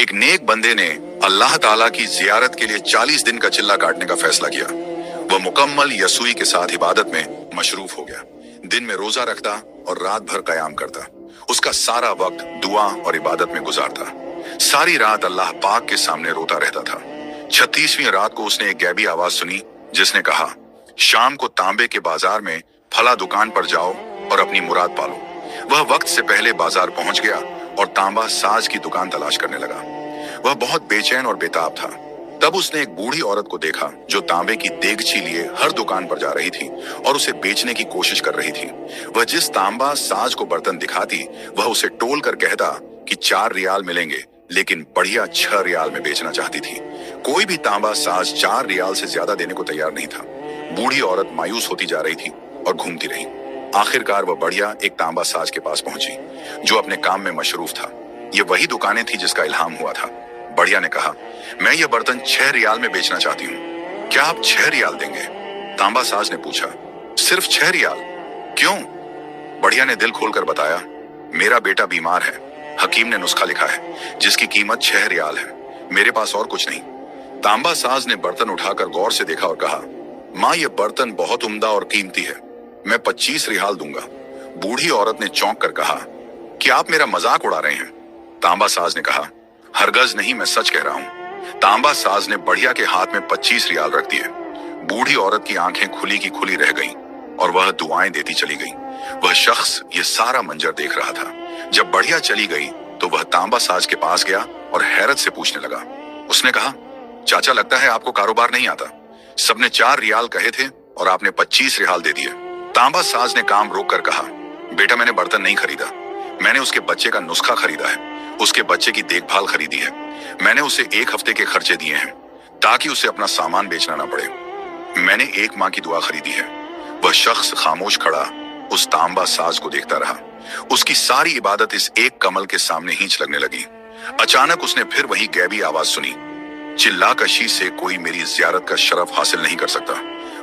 एक नेक बंदे ने अल्लाह ताला की जियारत के लिए 40 दिन का चिल्ला काटने का फैसला किया। वह मुकम्मल यसूई के साथ इबादत में मशरूफ हो गया। दिन में रोजा रखता और रात भर कयाम करता। उसका सारा वक्त दुआ और इबादत में गुजारता। सारी रात अल्लाह पाक के सामने रोता रहता था। 36वीं रात को उसने एक गैबी आवाज सुनी जिसने कहा, शाम को तांबे के बाजार में फला दुकान पर जाओ और अपनी मुराद पालो। वह वक्त से पहले बाजार पहुंच गया और तांबा साज की दुकान तलाश करने लगा। वह बहुत बेचैन और बेताब था। तब उसने एक बूढ़ी औरत को देखा जो तांबे की देगची लिए हर दुकान पर जा रही थी और उसे बेचने की कोशिश कर रही थी। वह जिस तांबा साज को बर्तन दिखाती वह उसे टोल कर कहता कि 4 रियाल मिलेंगे, लेकिन बढ़िया 6 रियाल में बेचना चाहती थी। कोई भी तांबा साज 4 रियाल से ज्यादा देने को तैयार नहीं था। बूढ़ी औरत मायूस होती जा रही थी और घूमती रही। आखिरकार वह बढ़िया एक तांबा साज के पास पहुंची जो अपने काम में मशरूफ था। ये वही दुकानें थी जिसका इल्हाम हुआ था। बढ़िया ने कहा, मैं ये बर्तन 6 रियाल में बेचना चाहती हूँ, क्या आप 6 रियाल देंगे? तांबा साज ने पूछा, सिर्फ 6 रियाल? क्यों? बढ़िया ने दिल खोलकर बताया, मेरा बेटा बीमार है। हकीम ने नुस्खा लिखा है जिसकी कीमत 6 रियाल है। मेरे पास और कुछ नहीं। तांबा साज ने बर्तन उठाकर गौर से देखा और कहा, माँ ये बर्तन बहुत उम्दा और कीमती है, मैं 25 रियाल दूंगा। बूढ़ी औरत ने चौंक कर कहा, कि आप मेरा मजाक उड़ा रहे हैं? तांबा साज ने कहा, हरगज नहीं, मैं सच कह रहा हूं। तांबा साज ने बढ़िया के हाथ में 25 रियाल रख दिए। बूढ़ी औरत की आंखें खुली की खुली रह गईं और वह दुआएं देती चली गई। वह शख्स ये सारा मंजर देख रहा था। जब बढ़िया चली गई तो वह तांबा साज के पास गया और हैरत से पूछने लगा। उसने कहा, चाचा लगता है आपको कारोबार नहीं आता। सबने 4 रियाल कहे थे और आपने 25 रियाल दे दिए। तांबा साज ने काम रोक कर कहा, बेटा मैंने बर्तन नहीं खरीदा, मैंने उसके बच्चे का नुस्खा खरीदा है, उसके बच्चे की देखभाल खरीदी है। मैंने उसे 1 हफ्ते के खर्चे दिए हैं ताकि उसे अपना सामान बेचना ना पड़े। मैंने 1 माह की दुआ खरीदी है। वह शख्स खामोश खड़ा उस तांबा साज को देखता रहा। उसकी सारी इबादत इस एक कमल के सामने हींच लगने लगी। अचानक उसने फिर वही गैबी आवाज सुनी, चिल्लाकशी से कोई मेरी जियारत का शरफ हासिल नहीं कर सकता।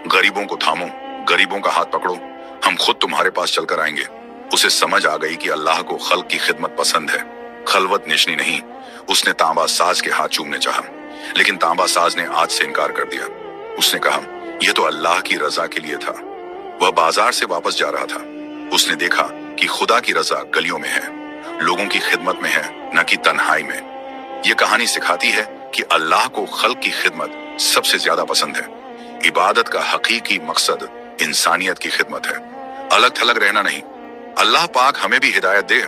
गरीबों को थामो, गरीबों का हाथ पकड़ो, हम खुद तुम्हारे पास चलकर आएंगे। उसे समझ आ गई कि अल्लाह को खल्क की खिदमत पसंद है, खलवत निशनी नहीं। उसने तांबा साज के हाथ चूमने चाहा, लेकिन तांबा साज ने आज से इनकार कर दिया। उसने कहा, यह तो अल्लाह की रजा के लिए था। वह बाजार से वापस जा रहा था। उसने देखा कि खुदा की रजा गलियों में है, लोगों की खिदमत में है, न कि तन्हाई में। यह कहानी सिखाती है कि अल्लाह को खल्क की खिदमत सबसे ज्यादा पसंद है। इबादत का हकीकी मकसद इंसानियत की खिदमत है, अलग थलग रहना नहीं। अल्लाह पाक हमें भी हिदायत दे।